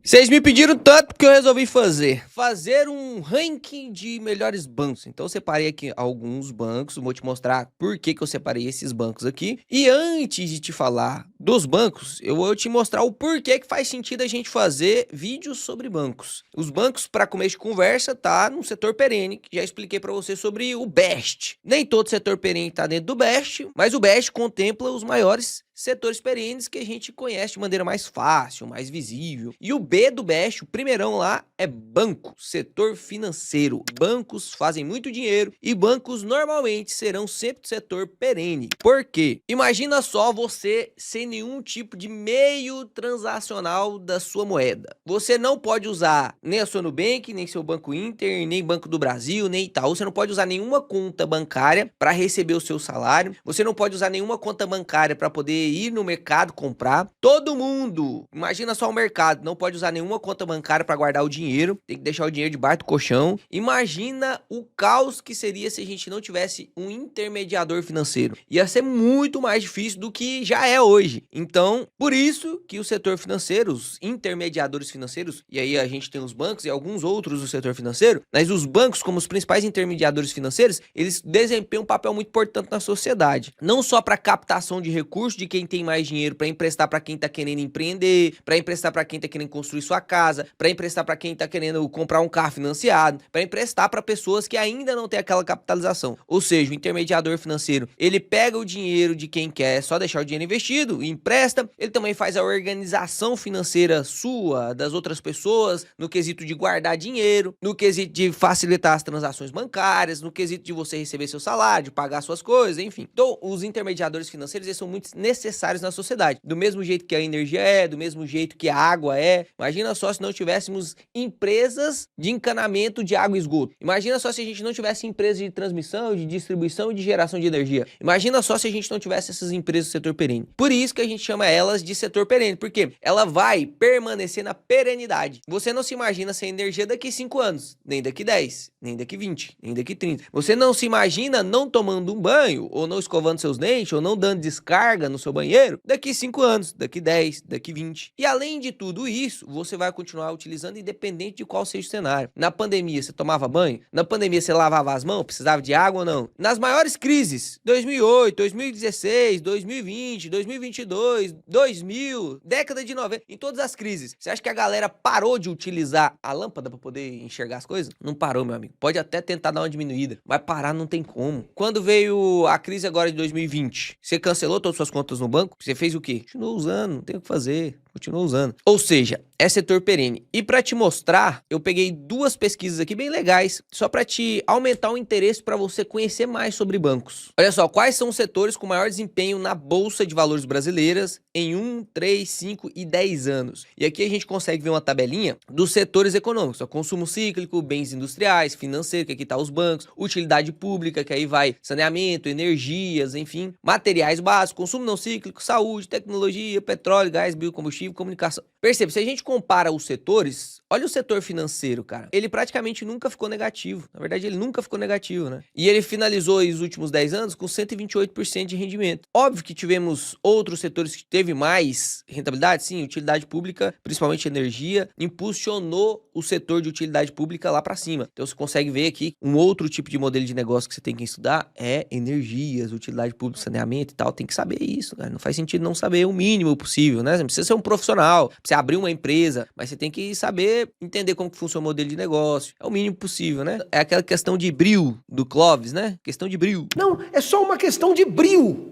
Vocês me pediram tanto que eu resolvi fazer um ranking de melhores bancos. Então eu separei aqui alguns bancos, vou te mostrar por que eu separei esses bancos aqui. E antes de te falar dos bancos, eu vou te mostrar o porquê que faz sentido a gente fazer vídeos sobre bancos. Os bancos, para começo de conversa, tá no setor perene, que já expliquei para você sobre o BEST. Nem todo setor perene tá dentro do BEST, mas o BEST contempla os maiores setores perenes que a gente conhece de maneira mais fácil, mais visível. E o B do BEST, o primeirão lá, é banco, setor financeiro. Bancos fazem muito dinheiro e bancos normalmente serão sempre do setor perene. Por quê? Imagina só você sem nenhum tipo de meio transacional da sua moeda. Você não pode usar nem a sua Nubank, nem seu Banco Inter, nem Banco do Brasil, nem Itaú. Você não pode usar nenhuma conta bancária para receber o seu salário. Você não pode usar nenhuma conta bancária para poder ir no mercado comprar. Todo mundo, imagina só o mercado, não pode usar nenhuma conta bancária para guardar o dinheiro, tem que deixar o dinheiro debaixo do colchão. Imagina o caos que seria se a gente não tivesse um intermediador financeiro. Ia ser muito mais difícil do que já é hoje. Então, por isso que o setor financeiro, os intermediadores financeiros, e aí a gente tem os bancos e alguns outros do setor financeiro, mas os bancos, como os principais intermediadores financeiros, eles desempenham um papel muito importante na sociedade. Não só para captação de recursos de quem tem mais dinheiro, para emprestar para quem tá querendo empreender, para emprestar para quem tá querendo construir sua casa, para emprestar para quem tá querendo comprar um carro financiado, para emprestar para pessoas que ainda não tem aquela capitalização. Ou seja, o intermediador financeiro, ele pega o dinheiro de quem quer só deixar o dinheiro investido, empresta, ele também faz a organização financeira sua, das outras pessoas, no quesito de guardar dinheiro, no quesito de facilitar as transações bancárias, no quesito de você receber seu salário, de pagar suas coisas, enfim. Então, os intermediadores financeiros, eles são muito necessários na sociedade. Do mesmo jeito que a energia é, do mesmo jeito que a água é. Imagina só se não tivéssemos empresas de encanamento de água e esgoto. Imagina só se a gente não tivesse empresas de transmissão, de distribuição e de geração de energia. Imagina só se a gente não tivesse essas empresas do setor perene. Por isso que a gente chama elas de setor perene, porque ela vai permanecer na perenidade. Você não se imagina sem energia daqui 5 anos, nem daqui 10, nem daqui 20, nem daqui 30. Você não se imagina não tomando um banho, ou não escovando seus dentes, ou não dando descarga no seu banheiro daqui 5 anos, daqui 10, daqui 20. E além de tudo isso, você vai continuar utilizando independente de qual seja o cenário. Na pandemia, você tomava banho? Na pandemia, você lavava as mãos? Precisava de água ou não? Nas maiores crises, 2008, 2016, 2020, 2022, 2000, década de 90, em todas as crises, você acha que a galera parou de utilizar a lâmpada para poder enxergar as coisas? Não parou, meu amigo. Pode até tentar dar uma diminuída, mas parar não tem como. Quando veio a crise agora de 2020, você cancelou todas as suas contas no banco? Você fez o quê? Continuou usando, não tem o que fazer. Continua usando. Ou seja, é setor perene. E para te mostrar, eu peguei 2 pesquisas aqui bem legais, só para te aumentar o interesse para você conhecer mais sobre bancos. Olha só, quais são os setores com maior desempenho na Bolsa de Valores brasileiras em 1, 3, 5 e 10 anos. E aqui a gente consegue ver uma tabelinha dos setores econômicos. Ó, consumo cíclico, bens industriais, financeiro, que aqui tá os bancos, utilidade pública, que aí vai saneamento, energias, enfim, materiais básicos, consumo não cíclico, saúde, tecnologia, petróleo, gás, biocombustível, comunicação. Percebe, se a gente compara os setores, olha o setor financeiro, cara. Ele praticamente nunca ficou negativo. Na verdade, ele nunca ficou negativo, né? E ele finalizou os últimos 10 anos com 128% de rendimento. Óbvio que tivemos outros setores que teve mais rentabilidade, sim, utilidade pública, principalmente energia, impulsionou o setor de utilidade pública lá para cima. Então você consegue ver aqui um outro tipo de modelo de negócio que você tem que estudar é energias, utilidade pública, saneamento e tal. Tem que saber isso, cara. Não faz sentido não saber o mínimo possível, né? Você não precisa ser um profissional, pra você abrir uma empresa, mas você tem que saber entender como que funciona o modelo de negócio. É o mínimo possível, né? É aquela questão de bril do Clóvis, né? Questão de bril. Não, é só uma questão de bril.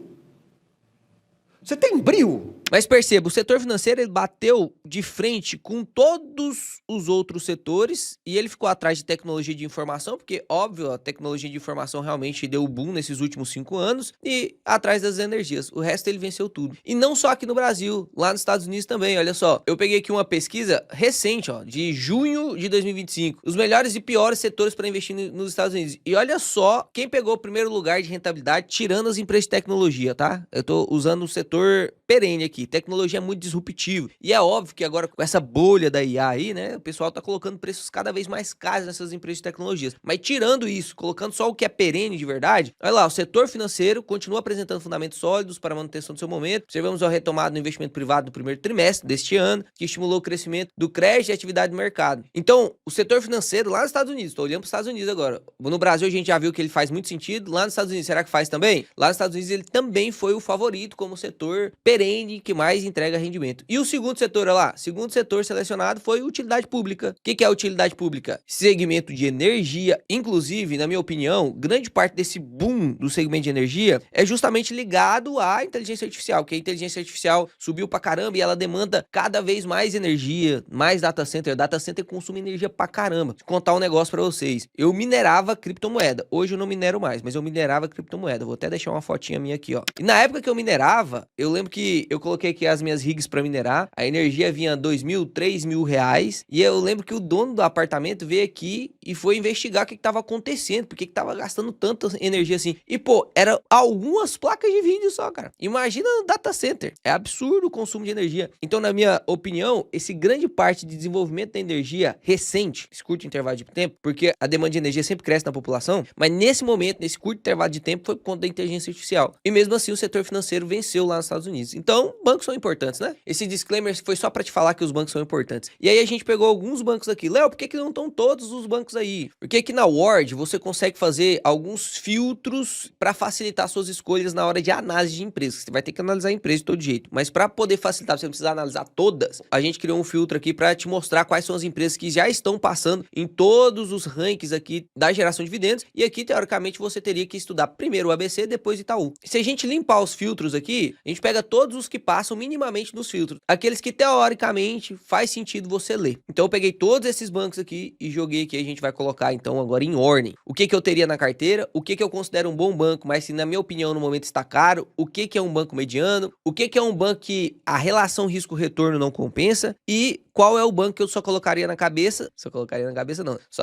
Você tem bril? Mas perceba, o setor financeiro ele bateu de frente com todos os outros setores e ele ficou atrás de tecnologia de informação, porque, óbvio, a tecnologia de informação realmente deu o boom nesses últimos 5 anos e atrás das energias. O resto ele venceu tudo. E não só aqui no Brasil, lá nos Estados Unidos também, olha só. Eu peguei aqui uma pesquisa recente, ó, de junho de 2025. Os melhores e piores setores para investir nos Estados Unidos. E olha só quem pegou o primeiro lugar de rentabilidade, tirando as empresas de tecnologia, tá? Eu tô usando o setor perene aqui. aqui, tecnologia é muito disruptivo. E é óbvio que agora com essa bolha da IA aí, né, o pessoal tá colocando preços cada vez mais caros nessas empresas de tecnologias. Mas tirando isso, colocando só o que é perene de verdade, olha lá, o setor financeiro continua apresentando fundamentos sólidos para a manutenção do seu momento. Observamos a retomada no investimento privado no primeiro trimestre deste ano, que estimulou o crescimento do crédito e atividade do mercado. Então, o setor financeiro lá nos Estados Unidos, estou olhando para os Estados Unidos agora. No Brasil a gente já viu que ele faz muito sentido, lá nos Estados Unidos será que faz também? Lá nos Estados Unidos ele também foi o favorito como setor perene que mais entrega rendimento. E o segundo setor, olha lá, segundo setor selecionado foi utilidade pública. O que é utilidade pública? Segmento de energia. Inclusive, na minha opinião, grande parte desse boom do segmento de energia é justamente ligado à inteligência artificial, que a inteligência artificial subiu pra caramba e ela demanda cada vez mais energia, mais data center. Data center consome energia pra caramba. Vou contar um negócio pra vocês. Eu minerava criptomoeda. Hoje eu não minero mais, mas eu minerava criptomoeda. Vou até deixar uma fotinha minha aqui, ó. E na época que eu minerava, eu lembro que eu coloquei aqui as minhas rigs pra minerar. A energia vinha R$2.000, R$3.000. E eu lembro que o dono do apartamento veio aqui e foi investigar o que tava acontecendo, por que tava gastando tanta energia assim. E, pô, era algumas placas de vídeo só, cara. Imagina no data center. É absurdo o consumo de energia. Então, na minha opinião, esse grande parte de desenvolvimento da energia recente, esse curto intervalo de tempo, porque a demanda de energia sempre cresce na população, mas nesse momento, nesse curto intervalo de tempo, foi por conta da inteligência artificial. E mesmo assim, o setor financeiro venceu lá nos Estados Unidos. Então, bancos são importantes, né? Esse disclaimer foi só pra te falar que os bancos são importantes. E aí a gente pegou alguns bancos aqui. Léo, por que não estão todos os bancos aí? Porque aqui na Ward você consegue fazer alguns filtros para facilitar suas escolhas na hora de análise de empresas. Você vai ter que analisar a empresa de todo jeito, mas para poder facilitar, você não precisa analisar todas. A gente criou um filtro aqui para te mostrar quais são as empresas que já estão passando em todos os rankings aqui da geração de dividendos. E aqui, teoricamente, você teria que estudar primeiro o ABC, depois o Itaú. Se a gente limpar os filtros aqui, a gente pega todos os que passam minimamente nos filtros. Aqueles que, teoricamente, faz sentido você ler. Então, eu peguei todos esses bancos aqui e joguei aqui. A gente vai colocar, então, agora em ordem. O que eu teria na carteira, o que eu considero um bom banco, mas se na minha opinião no momento está caro, o que é um banco mediano, o que é um banco que a relação risco-retorno não compensa e qual é o banco que eu só colocaria na cabeça, só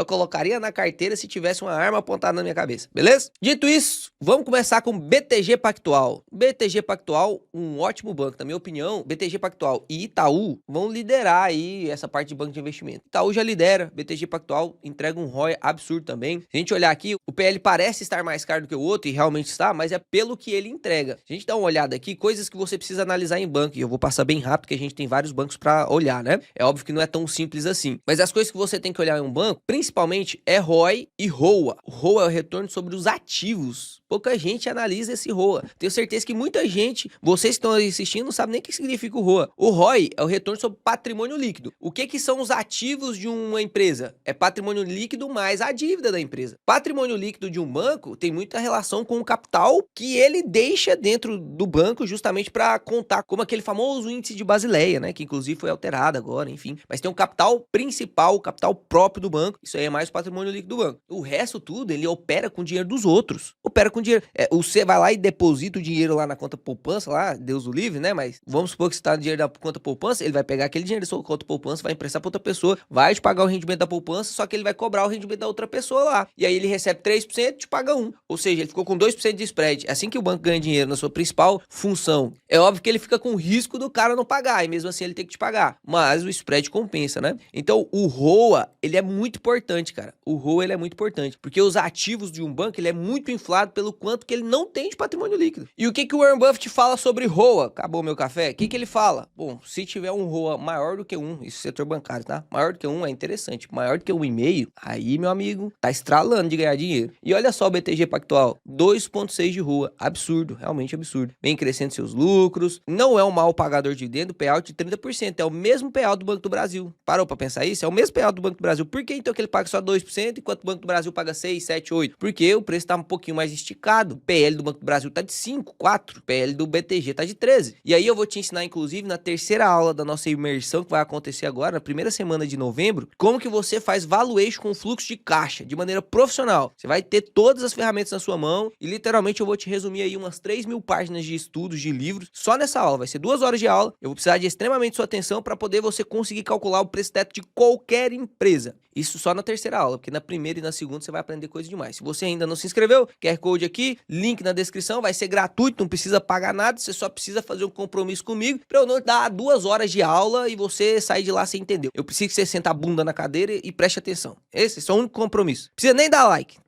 colocaria na carteira se tivesse uma arma apontada na minha cabeça, beleza? Dito isso, vamos começar com BTG Pactual. BTG Pactual, um ótimo banco, na minha opinião. BTG Pactual e Itaú vão liderar aí essa parte de banco de investimento. Itaú já lidera, BTG Pactual entrega um ROI absurdo também. Se a gente olhar aqui, o PL parece estar mais caro do que o outro e realmente está, mas é pelo que ele entrega. Se a gente dá uma olhada aqui, coisas que você precisa analisar em banco, e eu vou passar bem rápido, que a gente tem vários bancos para olhar, né? É óbvio que não é tão simples assim. Mas as coisas que você tem que olhar em um banco, principalmente, é ROI e ROA. O ROA é o retorno sobre os ativos. Pouca gente analisa esse ROA. Tenho certeza que muita gente, vocês que estão assistindo, não sabem nem o que significa o ROA. O ROI é o retorno sobre patrimônio líquido. O que são os ativos de uma empresa? É patrimônio líquido mais a dívida da empresa. Patrimônio líquido de um banco tem muita relação com o capital que ele deixa dentro do banco justamente para contar como aquele famoso índice de Basileia, né? Que inclusive foi alterado agora, enfim. Mas tem um capital principal, o capital próprio do banco. Isso aí é mais o patrimônio líquido do banco. O resto tudo, ele opera com dinheiro dos outros. Opera com dinheiro. Você vai lá e deposita o dinheiro lá na conta poupança, lá, Deus o livre, né? Mas vamos supor que você tá no dinheiro da conta poupança, ele vai pegar aquele dinheiro da sua conta poupança, vai emprestar para outra pessoa, vai te pagar o rendimento da poupança, só que ele vai cobrar o rendimento da outra pessoa lá. E aí ele recebe 3% e te paga 1%. Ou seja, ele ficou com 2% de spread. É assim que o banco ganha dinheiro na sua principal função. É óbvio que ele fica com o risco do cara não pagar, e mesmo assim ele tem que te pagar. Mas o spread compensa, né? Então o ROA, ele é muito importante, cara. O ROA, ele é muito importante, porque os ativos de um banco, ele é muito inflado pelo quanto que ele não tem de patrimônio líquido. E o que o Warren Buffett fala sobre ROA? Acabou meu café? O que ele fala? Bom, se tiver um ROA maior do que 1, isso é setor bancário, tá? Maior do que 1 é interessante. Maior do que 1,5, aí, meu amigo, tá estralando de ganhar dinheiro. E olha só o BTG Pactual, 2,6 de ROA. Absurdo, realmente absurdo. Vem crescendo seus lucros, não é um mau pagador de dividendo, payout de 30%. É o mesmo payout do Banco do Brasil. Parou pra pensar isso? É o mesmo payout do Banco do Brasil. Por que então que ele paga só 2%, enquanto o Banco do Brasil paga 6, 7, 8? Porque o preço tá um pouquinho mais esticado. PL do Banco do Brasil tá de 5, 4. PL do BTG tá de 13. E aí eu vou te ensinar, inclusive, na terceira aula da nossa imersão, que vai acontecer agora, na primeira semana de novembro, como que você faz valuation com fluxo de caixa, de maneira profissional. Você vai ter todas as ferramentas na sua sua mão e literalmente eu vou te resumir aí umas 3.000 páginas de estudos, de livros, só nessa aula. Vai ser 2 horas de aula, eu vou precisar de extremamente sua atenção para poder você conseguir calcular o preço teto de qualquer empresa. Isso só na terceira aula, porque na primeira e na segunda você vai aprender coisa demais. Se você ainda não se inscreveu, QR Code aqui, link na descrição, vai ser gratuito, não precisa pagar nada, você só precisa fazer um compromisso comigo para eu não dar 2 horas de aula e você sair de lá sem entender. Eu preciso que você sente a bunda na cadeira e preste atenção. Esse é o único compromisso. Precisa nem dar like,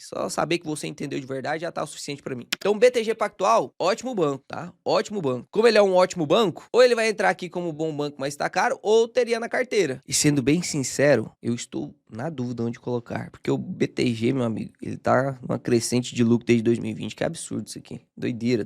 Só saber que você entendeu de verdade já tá o suficiente para mim. Então, BTG Pactual, ótimo banco, tá? Ótimo banco. Como ele é um ótimo banco, ou ele vai entrar aqui como bom banco, mas tá caro, ou teria na carteira. E sendo bem sincero, eu estou na dúvida onde colocar, porque o BTG, meu amigo, ele tá numa crescente de lucro desde 2020, que é absurdo isso aqui. Doideira.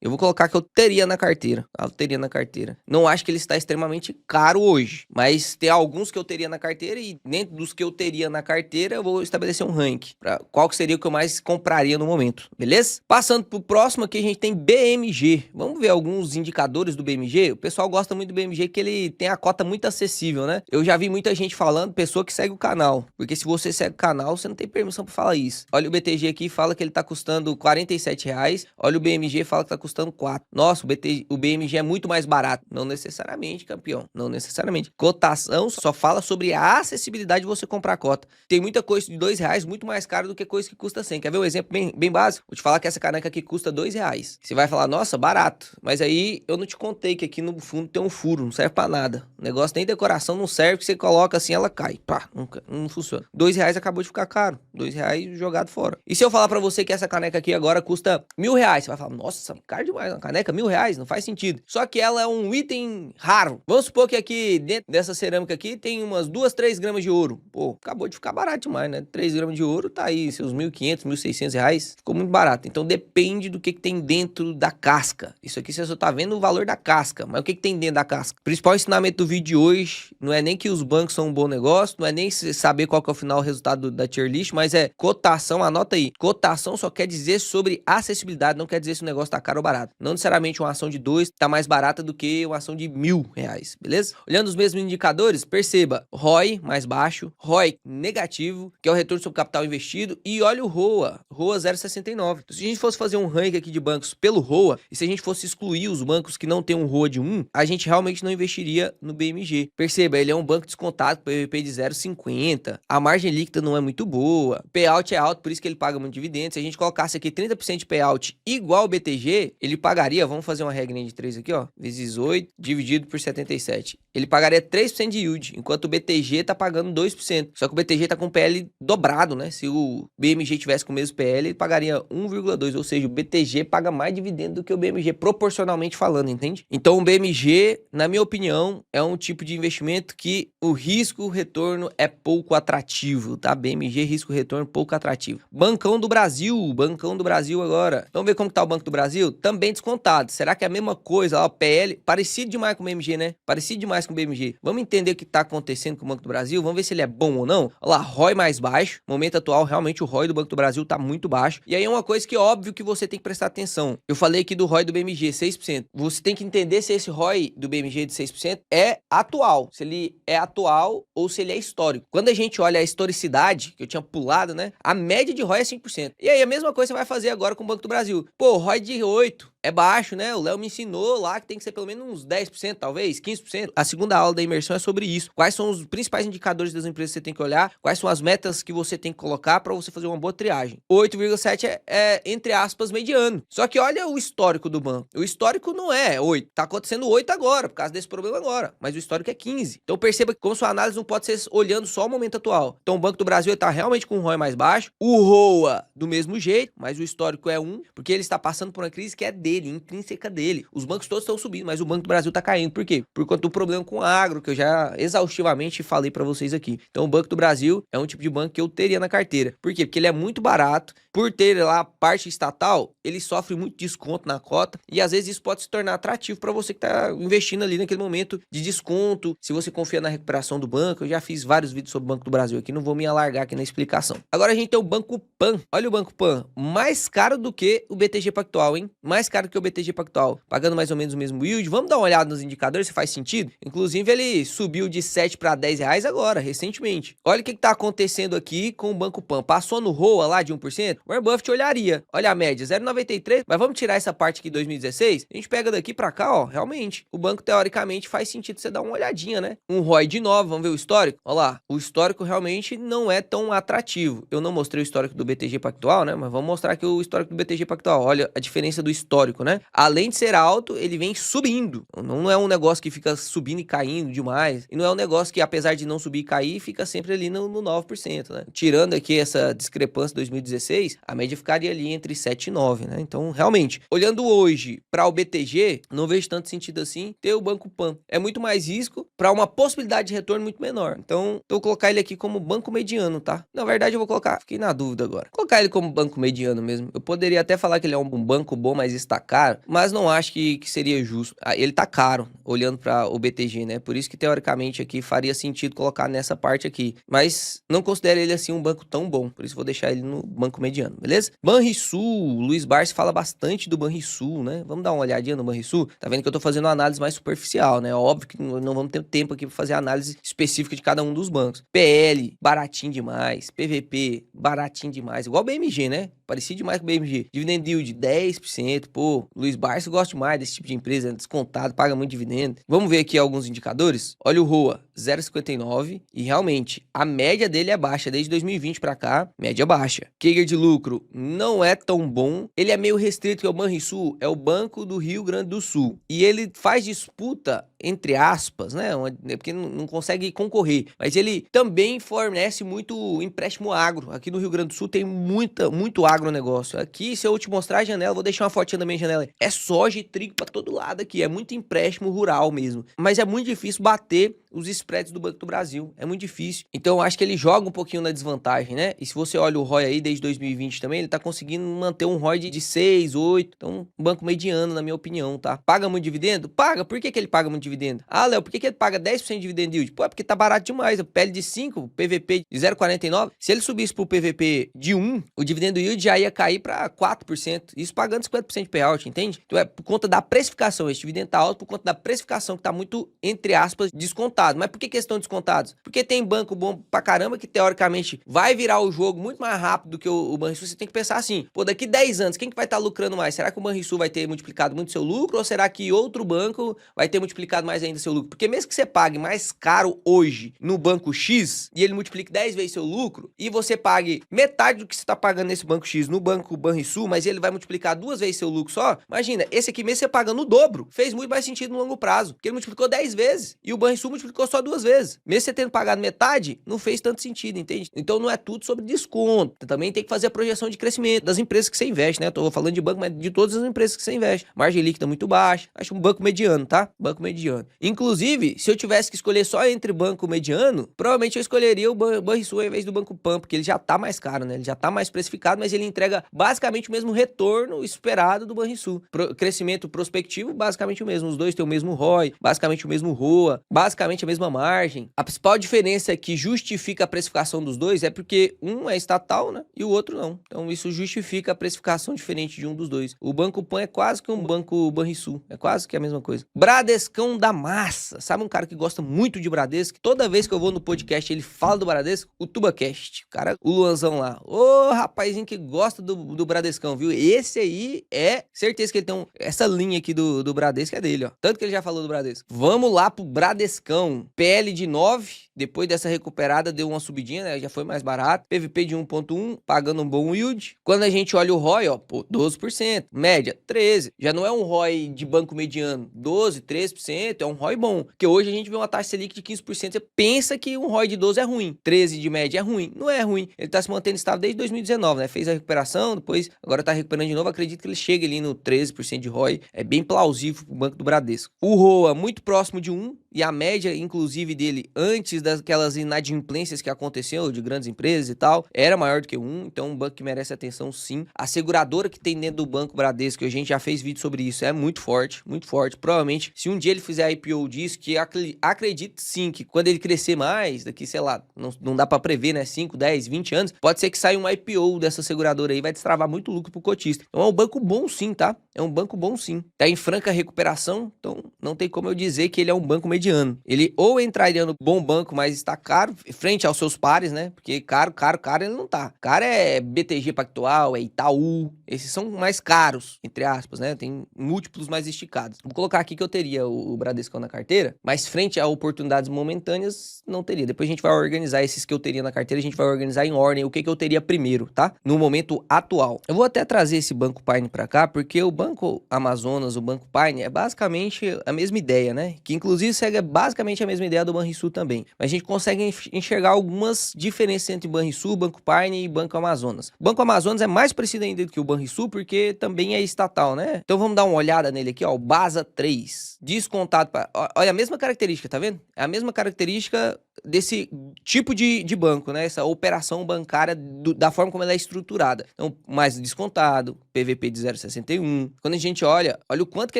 Eu vou colocar que eu teria na carteira, tá? Eu teria na carteira. Não acho que ele está extremamente caro hoje, mas tem alguns que eu teria na carteira e dentro dos que eu teria na carteira, eu vou estabelecer um ranking para qual que seria o que eu mais compraria no momento, beleza? Passando pro próximo aqui, a gente tem BMG. Vamos ver alguns indicadores do BMG. O pessoal gosta muito do BMG que ele tem a cota muito acessível, né? Eu já vi muita gente falando, pessoa que segue o canal, porque se você segue o canal, você não tem permissão para falar isso. Olha o BTG aqui, fala que ele tá custando R$47. Olha o BMG, fala que tá custando 4. Nossa, o BMG é muito mais barato. Não necessariamente, campeão. Não necessariamente. Cotação só fala sobre a acessibilidade de você comprar a cota. Tem muita coisa de R$2 muito mais caro do que coisa que custa 100. Quer ver um exemplo bem básico? Vou te falar que essa caneca aqui custa R$2. Você vai falar, nossa, barato. Mas aí eu não te contei que aqui no fundo tem um furo, não serve pra nada. O negócio nem decoração não serve, que você coloca assim, ela cai. Pá, não funciona. R$2 acabou de ficar caro. R$2 jogado fora. E se eu falar pra você que essa caneca aqui agora custa R$1.000, você vai falar, nossa, caro demais, uma caneca R$1.000, não faz sentido. Só que ela é um item raro. Vamos supor que aqui, dentro dessa cerâmica aqui, tem umas 2, 3 gramas de ouro. Pô, acabou de ficar barato demais, né? 3 gramas de ouro tá aí, seus R$1.500, R$1.600. Ficou muito barato. Então depende do que tem dentro da casca. Isso aqui você só tá vendo o valor da casca. Mas o que tem dentro da casca? O principal ensinamento do vídeo de hoje não é nem que os bancos são um bom negócio, não é nem saber qual que é o final resultado da tier list, mas é cotação, anota aí. Cotação só quer dizer sobre acessibilidade, não quer dizer se o negócio tá caro ou barato. Não necessariamente uma ação de 2 tá mais barata do que uma ação de R$1.000, beleza? Olhando os mesmos indicadores, perceba, ROI mais baixo, ROI negativo, que é o retorno sobre capital investido, e olha o ROA 0,69. Então, se a gente fosse fazer um ranking aqui de bancos pelo ROA, e se a gente fosse excluir os bancos que não tem um ROA de 1, a gente realmente não investiria no BMG. Perceba, ele é um banco descontado com PVP de 0,50, a margem líquida não é muito boa, o payout é alto, por isso que ele paga muito dividendo. Se a gente colocasse aqui 30% de payout igual o BTG, ele pagaria, vamos fazer uma regrinha de 3 aqui, ó, vezes 8, dividido por 77. Ele pagaria 3% de yield, enquanto o BTG tá pagando 2%. Só que o BTG tá com PL dobrado, né? Se o BMG tivesse com o mesmo PL, ele pagaria 1,2, ou seja, o BTG paga mais dividendo do que o BMG, proporcionalmente falando, entende? Então o BMG, na minha opinião, é um tipo de investimento que o risco-retorno é pouco atrativo, tá? BMG, risco-retorno pouco atrativo. Bancão do Brasil agora. Vamos ver como que tá o Banco do Brasil? Também descontado. Será que é a mesma coisa? Ó, PL, parecido demais com o BMG, né? Parecido demais com o BMG. Vamos entender o que tá acontecendo com o Banco do Brasil? Vamos ver se ele é bom ou não? Olha lá, ROI mais baixo. No momento atual, realmente o ROI do Banco do Brasil tá muito baixo. E aí é uma coisa que é óbvio que você tem que prestar atenção. Eu falei aqui do ROI do BMG, 6%. Você tem que entender se esse ROI do BMG de 6% é atual. Se ele é atual ou se ele é histórico. Quando a gente olha a historicidade, que eu tinha pulado, né? A média de ROI é 5%. E aí a mesma coisa você vai fazer agora com o Banco do Brasil. Pô, ROI de 8%. É baixo, né? O Léo me ensinou lá que tem que ser pelo menos uns 10%, talvez, 15%. A segunda aula da imersão é sobre isso. Quais são os principais indicadores das empresas que você tem que olhar? Quais são as metas que você tem que colocar para você fazer uma boa triagem? 8,7 é, entre aspas, mediano. Só que olha o histórico do banco. O histórico não é 8. Tá acontecendo 8 agora, por causa desse problema agora. Mas o histórico é 15. Então perceba que como sua análise não pode ser olhando só o momento atual. Então o Banco do Brasil está realmente com um ROI mais baixo. O ROA do mesmo jeito, mas o histórico é 1, porque ele está passando por uma crise que é dele, intrínseca dele. Os bancos todos estão subindo, mas o Banco do Brasil está caindo. Por quê? Por conta do problema com o agro, que eu já exaustivamente falei para vocês aqui. Então o Banco do Brasil é um tipo de banco que eu teria na carteira. Por quê? Porque ele é muito barato. Por ter lá parte estatal, ele sofre muito desconto na cota e às vezes isso pode se tornar atrativo para você que está investindo ali naquele momento de desconto. Se você confia na recuperação do banco, eu já fiz vários vídeos sobre o Banco do Brasil aqui, não vou me alargar aqui na explicação. Agora a gente tem o Banco Pan. Olha o Banco Pan, mais caro do que o BTG Pactual, hein? Mais caro caro que o BTG Pactual, pagando mais ou menos o mesmo yield. Vamos dar uma olhada nos indicadores se faz sentido? Inclusive ele subiu de 7 para 10 reais agora, recentemente. Olha o que está acontecendo aqui com o Banco Pan. Passou no ROA lá de 1%, o Warren Buffett olharia. Olha a média, 0,93, mas vamos tirar essa parte aqui de 2016? A gente pega daqui para cá, ó, realmente, o banco teoricamente faz sentido você dar uma olhadinha, né? Um ROI de 9, vamos ver o histórico? Olha lá, o histórico realmente não é tão atrativo. Eu não mostrei o histórico do BTG Pactual, né? Mas vamos mostrar aqui o histórico do BTG Pactual. Olha a diferença do histórico, né? Além de ser alto, ele vem subindo. Não é um negócio que fica subindo e caindo demais. E não é um negócio que, apesar de não subir e cair, fica sempre ali no 9%, né? Tirando aqui essa discrepância de 2016, a média ficaria ali entre 7 e 9, né? Então, realmente, olhando hoje para o BTG, não vejo tanto sentido assim ter o Banco Pan. É muito mais risco para uma possibilidade de retorno muito menor. Então, eu vou colocar ele aqui como banco mediano, tá? Na verdade, eu vou colocar, fiquei na dúvida agora. Vou colocar ele como banco mediano mesmo. Eu poderia até falar que ele é um banco bom, mas está caro, mas não acho que seria justo. Ele tá caro, olhando para o BTG, né? Por isso que, teoricamente, aqui faria sentido colocar nessa parte aqui. Mas não considero ele, assim, um banco tão bom. Por isso, vou deixar ele no banco mediano, beleza? Banrisul, Luiz Barsi fala bastante do Banrisul, né? Vamos dar uma olhadinha no Banrisul? Tá vendo que eu tô fazendo uma análise mais superficial, né? Óbvio que não vamos ter tempo aqui para fazer análise específica de cada um dos bancos. PL, baratinho demais. PVP, baratinho demais. Igual o BMG, né? Parecido demais com o BMG. Dividend yield, 10%. Pô, Luiz Barsi gosta mais desse tipo de empresa, né? Descontado, paga muito dividendo. Vamos ver aqui alguns indicadores. Olha o ROA, 0,59. E realmente, a média dele é baixa. Desde 2020 para cá, média baixa. Kager de lucro não é tão bom. Ele é meio restrito, que é o Banrisul, é o Banco do Rio Grande do Sul. E ele faz disputa, entre aspas, né? Porque não consegue concorrer. Mas ele também fornece muito empréstimo agro. Aqui no Rio Grande do Sul tem muito agronegócio. Aqui, se eu te mostrar a janela, vou deixar uma fotinha da minha janela. É soja e trigo para todo lado aqui. É muito empréstimo rural mesmo. Mas é muito difícil bater os spreads do Banco do Brasil. É muito difícil. Então, eu acho que ele joga um pouquinho na desvantagem, né? E se você olha o ROI aí desde 2020 também, ele tá conseguindo manter um ROI de 6, 8. Então, um banco mediano, na minha opinião, tá? Paga muito dividendo? Paga. Por que ele paga muito dividendo? Ah, Léo, por que ele paga 10% de dividend yield? Pô, é porque tá barato demais. O PL de 5, PVP de 0,49. Se ele subisse pro PVP de 1, o dividendo yield já ia cair para 4%. Isso pagando 50% de payout, entende? Então, é por conta da precificação. Esse dividendo tá alto por conta da precificação, que tá muito, entre aspas, descontado. Mas por que estão descontados? Porque tem banco bom pra caramba que, teoricamente, vai virar o jogo muito mais rápido do que o Banrisul. Você tem que pensar assim, pô, daqui 10 anos, quem que vai estar lucrando mais? Será que o Banrisul vai ter multiplicado muito seu lucro? Ou será que outro banco vai ter multiplicado mais ainda seu lucro? Porque mesmo que você pague mais caro hoje no banco X e ele multiplique 10 vezes seu lucro e você pague metade do que você tá pagando nesse banco X no banco Banrisul, mas ele vai multiplicar 2 vezes seu lucro só, imagina, esse aqui mesmo você pagando o dobro, fez muito mais sentido no longo prazo, porque ele multiplicou 10 vezes e o Banrisul multiplicou só 2 vezes. Mesmo você tendo pagado metade, não fez tanto sentido, entende? Então não é tudo sobre desconto. Você também tem que fazer a projeção de crescimento das empresas que você investe, né? Eu tô falando de banco, mas de todas as empresas que você investe. Margem líquida muito baixa. Acho um banco mediano, tá? Banco mediano. Inclusive, se eu tivesse que escolher só entre banco mediano, provavelmente eu escolheria o Banrisul ao invés do Banco Pan, porque ele já tá mais caro, né? Ele já tá mais precificado, mas ele entrega basicamente o mesmo retorno esperado do Banrisul. Crescimento prospectivo, basicamente o mesmo. Os dois têm o mesmo ROI, basicamente o mesmo ROA, basicamente a mesma margem. A principal diferença que justifica a precificação dos dois é porque um é estatal, né? E o outro não. Então isso justifica a precificação diferente de um dos dois. O Banco Pan é quase que um Banco Banrisul. É quase que a mesma coisa. Bradescão da massa. Sabe um cara que gosta muito de Bradesco? Toda vez que eu vou no podcast ele fala do Bradesco? O TubaCast. O cara, o Luanzão lá. Ô, rapazinho que gosta do Bradescão, viu? Esse aí é certeza que ele tem essa linha aqui do Bradesco é dele, ó. Tanto que ele já falou do Bradesco. Vamos lá pro Bradescão. PL de 9, depois dessa recuperada deu uma subidinha, né? Já foi mais barato. PVP de 1,1, pagando um bom yield. Quando a gente olha o ROI, ó, pô, 12%. Média, 13%. Já não é um ROI de banco mediano. 12%, 13%, é um ROI bom. Porque hoje a gente vê uma taxa Selic de 15%. Você pensa que um ROI de 12 é ruim. 13 de média é ruim. Não é ruim. Ele tá se mantendo estável desde 2019, né? Fez a recuperação, depois agora tá recuperando de novo. Acredito que ele chegue ali no 13% de ROI. É bem plausível pro Banco do Bradesco. O ROA muito próximo de 1, e a média, inclusive, dele antes daquelas inadimplências que aconteceu de grandes empresas e tal, era maior do que 1, então um banco que merece atenção sim. A seguradora que tem dentro do Banco Bradesco, que a gente já fez vídeo sobre isso, é muito forte, muito forte. Provavelmente, se um dia ele fizer a IPO disso, que acredito sim, que quando ele crescer mais, daqui, sei lá, não dá pra prever, né, 5, 10, 20 anos, pode ser que saia um IPO dessa seguradora aí, vai destravar muito lucro pro cotista. Então é um banco bom sim, tá? É um banco bom sim. Tá em franca recuperação, então não tem como eu dizer que ele é um banco mediano. Ele ou entraria no bom banco, mas está caro, frente aos seus pares, né? Porque caro ele não tá. Caro é BTG Pactual, é Itaú, esses são mais caros, entre aspas, né? Tem múltiplos mais esticados. Vou colocar aqui que eu teria o Bradescão na carteira, mas frente a oportunidades momentâneas, não teria. Depois a gente vai organizar esses que eu teria na carteira, a gente vai organizar em ordem o que eu teria primeiro, tá? No momento atual. Eu vou até trazer esse Banco Paine pra cá, porque o Banco Amazonas, o Banco Paine, é basicamente a mesma ideia, né? Que inclusive segue basicamente a mesma ideia do Banrisul também. Mas a gente consegue enxergar algumas diferenças entre Banrisul, Banco Paine e Banco Amazonas. O Banco Amazonas é mais parecido ainda do que o Banrisul, porque também é estatal, né? Então vamos dar uma olhada nele aqui, ó, o BASA 3, descontado para... Olha a mesma característica, tá vendo? É a mesma característica desse tipo de banco, né? Essa operação bancária da forma como ela é estruturada. Então, mais descontado, PVP de 0,61. Quando a gente olha o quanto que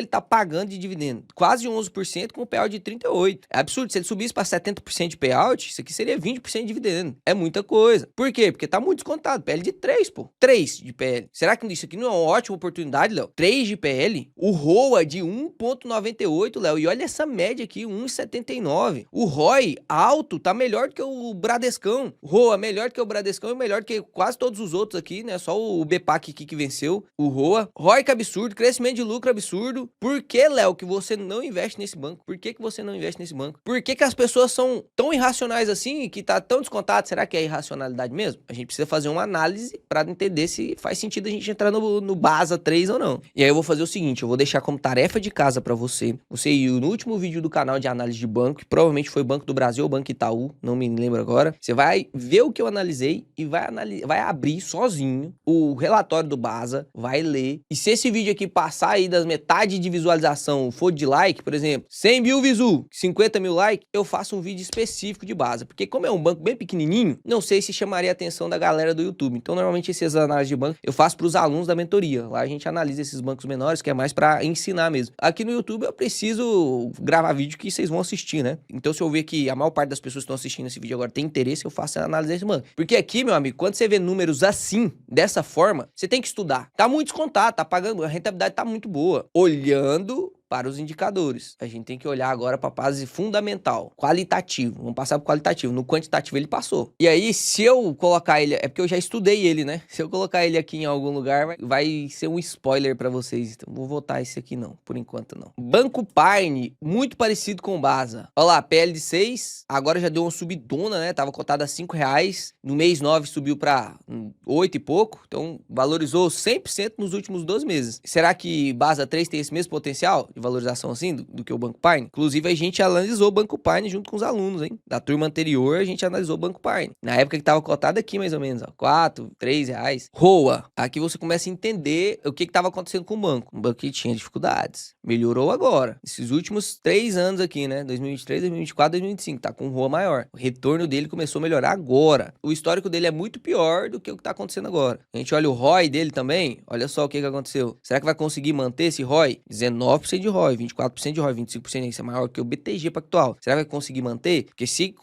ele tá pagando de dividendo. Quase 11% com o payout de 38%. É absurdo. Se ele subisse para 70% de payout, isso aqui seria 20% de dividendo. É muita coisa. Por quê? Porque tá muito descontado. PL de 3, pô. 3 de PL. Será que isso aqui não é uma ótima oportunidade, Léo? 3 de PL. O ROA de 1,98, Léo. E olha essa média aqui, 1,79. O ROI alto tá melhor do que o Bradescão. ROA melhor do que o Bradescão e melhor do que quase todos os outros aqui, né? Só o BPAC aqui que venceu. O ROA. ROIC absurdo. Crescimento de lucro absurdo. Por que, Léo, que você não investe nesse banco? Por que você não investe nesse banco? Por que as pessoas são tão irracionais assim, que tá tão descontado? Será que é irracionalidade mesmo? A gente precisa fazer uma análise para entender se faz sentido a gente entrar no BASA 3 ou não. E aí eu vou fazer o seguinte, eu vou deixar como tarefa de casa para você ir no último vídeo do canal de análise de banco, que provavelmente foi Banco do Brasil ou Banco Itaú, não me lembro agora. Você vai ver o que eu analisei e vai abrir sozinho o relatório do BASA, vai ler. E se esse vídeo aqui passar aí das metade de visualização, for de like, por exemplo, 100 mil visu, 50 mil like, eu faço um vídeo específico de BASA. Porque como é um banco bem pequenininho, não sei se chamaria a atenção da galera do YouTube. Então, normalmente, essas análises de banco eu faço para os alunos da mentoria. Lá a gente analisa esses bancos menores, que é mais para ensinar mesmo. Aqui no YouTube eu preciso gravar vídeo que vocês vão assistir, né? Então, se eu ver que a maior parte das pessoas que estão assistindo esse vídeo agora tem interesse, eu faço a análise desse banco. Porque aqui, meu amigo, quando você vê números assim, dessa forma, você tem que estudar. Tá muito descontado, tá pagando, a rentabilidade tá muito boa. Olhando para os indicadores. A gente tem que olhar agora para a base fundamental, qualitativo. Vamos passar para o qualitativo. No quantitativo ele passou. E aí, se eu colocar ele... É porque eu já estudei ele, né? Se eu colocar ele aqui em algum lugar, vai ser um spoiler para vocês. Então, vou votar esse aqui não. Por enquanto, não. Banco Paine, muito parecido com o BASA. Olha lá, PL de 6. Agora já deu uma subidona, né? Tava cotado a R$5. No mês 9 subiu para 8 e pouco. Então, valorizou 100% nos últimos 12 meses. Será que BASA 3 tem esse mesmo potencial de valorização assim do que o Banco Paine? Inclusive a gente analisou o Banco Paine junto com os alunos, hein? Da turma anterior a gente analisou o Banco Paine. Na época que tava cotado aqui mais ou menos, ó, 4, 3 reais. ROA. Aqui você começa a entender o que tava acontecendo com o banco. Um banco que tinha dificuldades. Melhorou agora. Esses últimos 3 anos aqui, né? 2023, 2024, 2025. Tá com um ROA maior. O retorno dele começou a melhorar agora. O histórico dele é muito pior do que o que tá acontecendo agora. A gente olha o ROI dele também. Olha só o que aconteceu. Será que vai conseguir manter esse ROI? 19% de ROI, 24% de ROI, 25%, isso é maior que o BTG Pactual. Será que vai conseguir manter? Porque se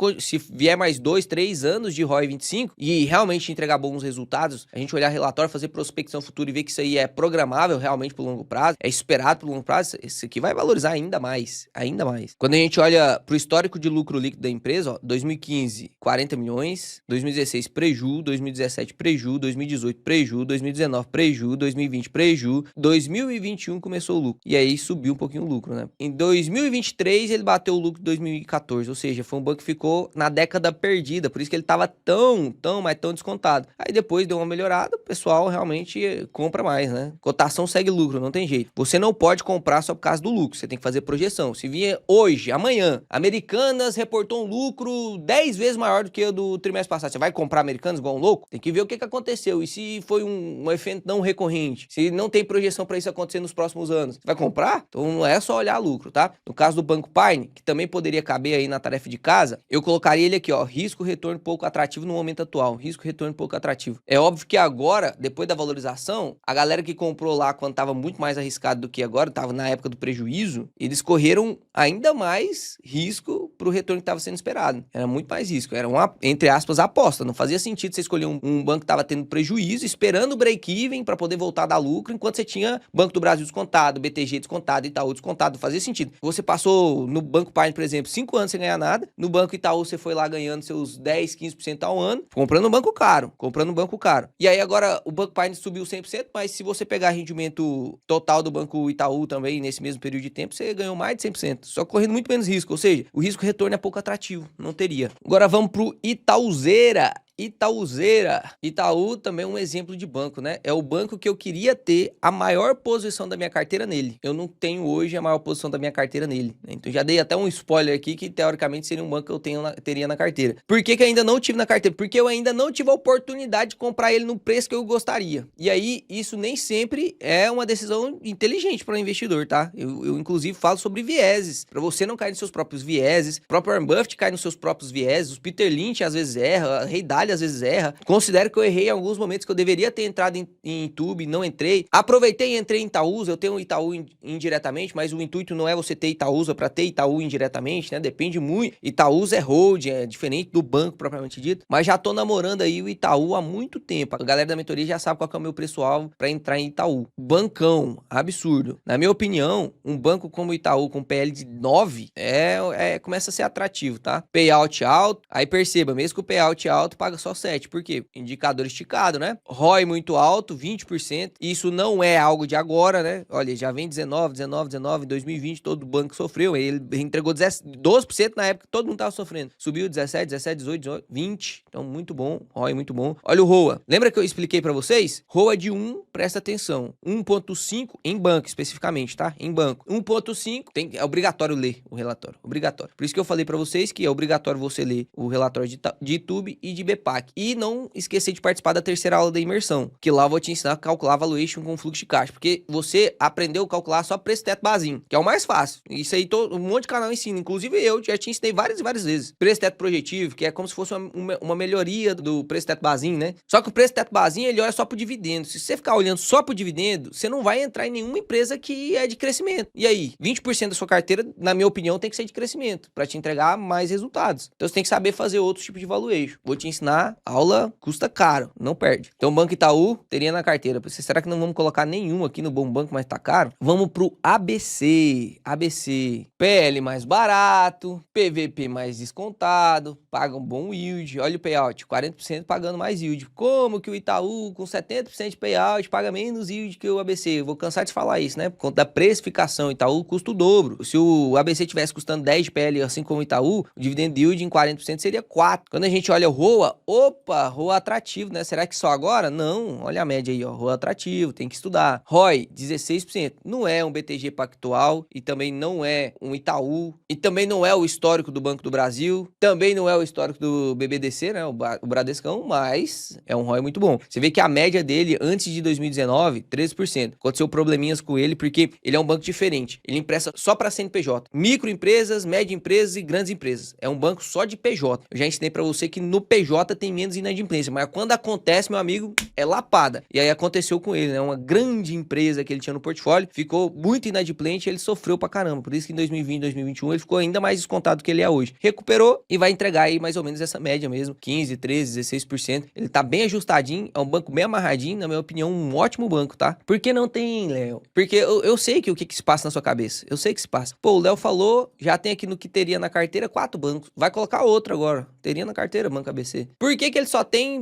vier mais 2, 3 anos de ROI 25 e realmente entregar bons resultados, a gente olhar relatório, fazer prospecção futura e ver que isso aí é programável realmente pro longo prazo, é esperado pro longo prazo, isso aqui vai valorizar ainda mais, ainda mais. Quando a gente olha pro histórico de lucro líquido da empresa, ó, 2015, 40 milhões, 2016, preju, 2017, preju, 2018, preju, 2019, preju, 2020, preju, 2021 começou o lucro. E aí subiu um pouquinho o lucro, né? Em 2023 ele bateu o lucro de 2014, ou seja, foi um banco que ficou na década perdida, por isso que ele tava tão descontado. Aí depois deu uma melhorada, o pessoal realmente compra mais, né? Cotação segue lucro, não tem jeito. Você não pode comprar só por causa do lucro, você tem que fazer projeção. Se vier hoje, amanhã, Americanas reportou um lucro 10 vezes maior do que o do trimestre passado, você vai comprar Americanas igual um louco? Tem que ver o que aconteceu e se foi um efeito não recorrente, se não tem projeção para isso acontecer nos próximos anos, você vai comprar? Então Então não é só olhar lucro, tá? No caso do Banco Pine, que também poderia caber aí na tarefa de casa, eu colocaria ele aqui, ó, risco retorno pouco atrativo no momento atual, risco retorno pouco atrativo. É óbvio que agora, depois da valorização, a galera que comprou lá quando tava muito mais arriscado do que agora, tava na época do prejuízo, eles correram ainda mais risco pro retorno que tava sendo esperado. Era muito mais risco, era uma, entre aspas, aposta. Não fazia sentido você escolher um banco que tava tendo prejuízo, esperando o break-even para poder voltar a dar lucro, enquanto você tinha Banco do Brasil descontado, BTG descontado, Itaú descontado. Não fazia sentido. Você passou no Banco Pine, por exemplo, 5 anos sem ganhar nada, no Banco Itaú você foi lá ganhando seus 10, 15% ao ano, comprando um banco caro, E aí agora o Banco Pine subiu 100%, mas se você pegar rendimento total do Banco Itaú também, nesse mesmo período de tempo, você ganhou mais de 100%, só correndo muito menos risco, ou seja, o risco-retorno é pouco atrativo, não teria. Agora vamos pro Itaúzeira. Itaú também é um exemplo de banco, né? É o banco que eu queria ter a maior posição da minha carteira nele. Eu não tenho hoje a maior posição da minha carteira nele, né? Então já dei até um spoiler aqui que teoricamente seria um banco que eu teria na carteira. Por que que ainda não tive na carteira? Porque eu ainda não tive a oportunidade de comprar ele no preço que eu gostaria. E aí, isso nem sempre é uma decisão inteligente para o investidor, tá? Eu inclusive falo sobre vieses, para você não cair nos seus próprios vieses. O próprio Warren Buffett cai nos seus próprios vieses, o Peter Lynch às vezes erra, a Ray Dalio às vezes erra. Considero que eu errei em alguns momentos que eu deveria ter entrado em YouTube, não entrei. Aproveitei e entrei em Itaúsa, eu tenho um Itaú indiretamente, mas o intuito não é você ter Itaúsa para ter Itaú indiretamente, né? Depende muito. Itaúsa é holding, é diferente do banco propriamente dito, mas já tô namorando aí o Itaú há muito tempo. A galera da mentoria já sabe qual que é o meu preço-alvo para entrar em Itaú. Bancão, absurdo. Na minha opinião, um banco como o Itaú com PL de 9 começa a ser atrativo, tá? Payout alto, aí perceba, mesmo que o payout alto paga só 7. Por quê? Indicador esticado, né? ROI muito alto, 20%. Isso não é algo de agora, né? Olha, já vem 19, 2020 todo banco sofreu. Ele entregou 12% na época que todo mundo tava sofrendo. Subiu 17, 18, 20. Então, muito bom. ROI muito bom. Olha o ROA. Lembra que eu expliquei pra vocês? ROA de 1, presta atenção. 1.5 em banco, especificamente, tá? Em banco. 1.5, é obrigatório ler o relatório. Obrigatório. Por isso que eu falei pra vocês que é obrigatório você ler o relatório de YouTube e de BPAC. E não esquecer de participar da terceira aula da imersão, que lá eu vou te ensinar a calcular valuation com fluxo de caixa, porque você aprendeu a calcular só preço teto basinho, que é o mais fácil. Isso aí um monte de canal ensina, inclusive eu já te ensinei várias e várias vezes. Preço teto projetivo, que é como se fosse uma melhoria do preço teto basinho, né? Só que o preço teto basinho, ele olha só pro dividendo. Se você ficar olhando só pro dividendo, você não vai entrar em nenhuma empresa que é de crescimento. E aí, 20% da sua carteira, na minha opinião, tem que ser de crescimento, para te entregar mais resultados. Então você tem que saber fazer outros tipos de valuation. Vou te ensinar, aula custa caro, não perde. Então o Banco Itaú teria na carteira. Será que não vamos colocar nenhum aqui no Bom Banco, mas tá caro? Vamos pro ABC. PL mais barato, PVP mais descontado, paga um bom yield. Olha o payout, 40% pagando mais yield. Como que o Itaú com 70% de payout paga menos yield que o ABC? Eu vou cansar de falar isso, né? Por conta da precificação, Itaú custa o dobro. Se o ABC tivesse custando 10 de PL, assim como o Itaú, o dividend yield em 40% seria 4. Quando a gente olha o ROA, ROA atrativo, né? Será que só agora? Não, olha a média aí, ó, ROA atrativo, tem que estudar. ROI, 16%. Não é um BTG Pactual e também não é um Itaú e também não é o histórico do Banco do Brasil, também não é o histórico do BBDC, né? O Bradescão, mas é um ROI muito bom. Você vê que a média dele antes de 2019, 13%. Aconteceu probleminhas com ele porque ele é um banco diferente. Ele empresta só para CNPJ, microempresas, média empresas e grandes empresas. É um banco só de PJ. Eu já ensinei para você que no PJ tem menos inadimplência, mas quando acontece, meu amigo, é lapada. E aí aconteceu com ele, né? Uma grande empresa que ele tinha no portfólio ficou muito inadimplente e ele sofreu pra caramba. Por isso que em 2020, 2021 ele ficou ainda mais descontado do que ele é hoje. Recuperou e vai entregar aí mais ou menos essa média mesmo, 15, 13, 16%. Ele tá bem ajustadinho, é um banco bem amarradinho, na minha opinião, um ótimo banco, tá? Por que não tem, Léo? Porque eu sei que o que se passa na sua cabeça. Eu sei que se passa. Pô, o Léo falou, já tem aqui no que teria na carteira 4 bancos. Vai colocar outro agora. Teria na carteira, Banco ABC. Por que ele só tem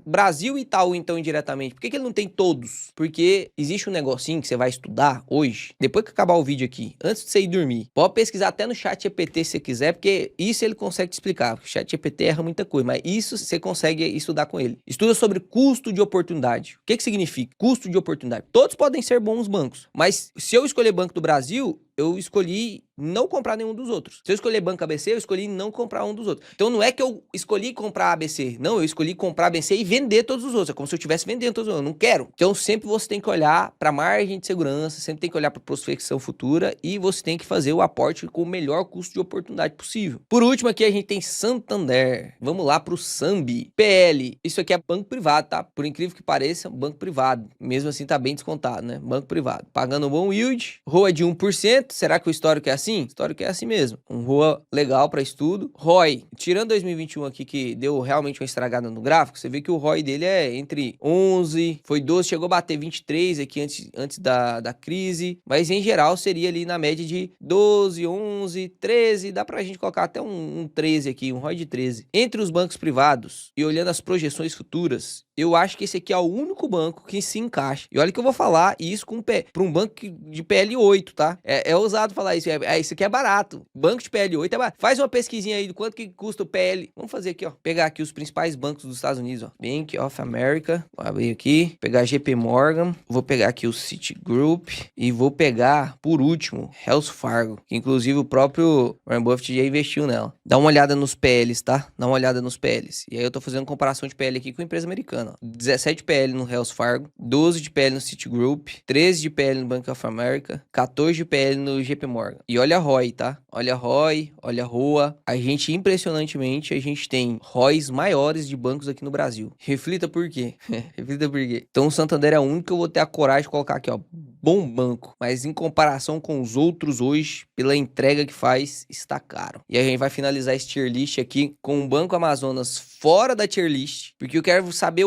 Brasil e Itaú, então, indiretamente? Por que ele não tem todos? Porque existe um negocinho que você vai estudar hoje, depois que acabar o vídeo aqui, antes de você ir dormir. Pode pesquisar até no chat GPT se você quiser, porque isso ele consegue te explicar. O chat GPT erra muita coisa, mas isso você consegue estudar com ele. Estuda sobre custo de oportunidade. O que significa? Custo de oportunidade. Todos podem ser bons bancos, mas se eu escolher Banco do Brasil, eu escolhi não comprar nenhum dos outros. Se eu escolher Banco ABC, eu escolhi não comprar um dos outros. Então não é que eu escolhi comprar ABC, não, eu escolhi comprar ABC e vender todos os outros. É como se eu estivesse vendendo todos os outros, eu não quero. Então sempre você tem que olhar para margem de segurança, sempre tem que olhar para prospecção futura e você tem que fazer o aporte com o melhor custo de oportunidade possível. Por último aqui a gente tem Santander. Vamos lá pro Sambi. PL, isso aqui é banco privado, tá? Por incrível que pareça, banco privado. Mesmo assim tá bem descontado, né? Banco privado. Pagando um bom yield, ROA de 1%. Será que o histórico é assim? O histórico é assim mesmo. Um ROA legal para estudo. ROI, tirando 2021 aqui que deu realmente uma estragada no gráfico, você vê que o ROI dele é entre 11, foi 12, chegou a bater 23 aqui antes da crise, mas em geral seria ali na média de 12, 11, 13, dá pra gente colocar até um 13 aqui, um ROI de 13. Entre os bancos privados e olhando as projeções futuras, eu acho que esse aqui é o único banco que se encaixa. E olha que eu vou falar isso para um banco de PL8, tá? É ousado falar isso. Isso aqui é barato. Banco de PL8 é barato. Faz uma pesquisinha aí do quanto que custa o PL. Vamos fazer aqui, ó. Pegar aqui os principais bancos dos Estados Unidos, ó. Bank of America. Vou abrir aqui. Pegar JP Morgan. Vou pegar aqui o Citigroup. E vou pegar, por último, Wells Fargo. Que inclusive o próprio Warren Buffett já investiu nela. Dá uma olhada nos PLs, tá? Dá uma olhada nos PLs. E aí eu tô fazendo comparação de PL aqui com empresa americana. 17 PL no Wells Fargo, 12 de PL no Citigroup, 13 de PL no Bank of America, 14 de PL no JP Morgan. E olha a ROI, tá? Olha a ROI, olha a ROA. A gente, impressionantemente, a gente tem ROIs maiores de bancos aqui no Brasil. Reflita por quê? Reflita por quê? Então o Santander é o único que eu vou ter a coragem de colocar aqui, ó. Bom banco, mas em comparação com os outros hoje, pela entrega que faz, está caro. E a gente vai finalizar esse tier list aqui com o Banco Amazonas fora da tier list, porque eu quero saber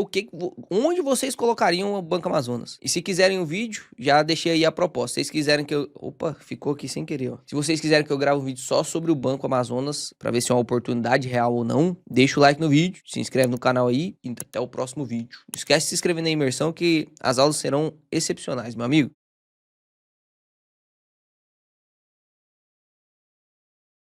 onde vocês colocariam o Banco Amazonas. E se quiserem um vídeo, já deixei aí a proposta. Se vocês quiserem que eu... Opa, ficou aqui sem querer, ó. Se vocês quiserem que eu grave um vídeo só sobre o Banco Amazonas, para ver se é uma oportunidade real ou não, deixa o like no vídeo, se inscreve no canal aí e até o próximo vídeo. Não esquece de se inscrever na imersão que as aulas serão excepcionais, meu amigo.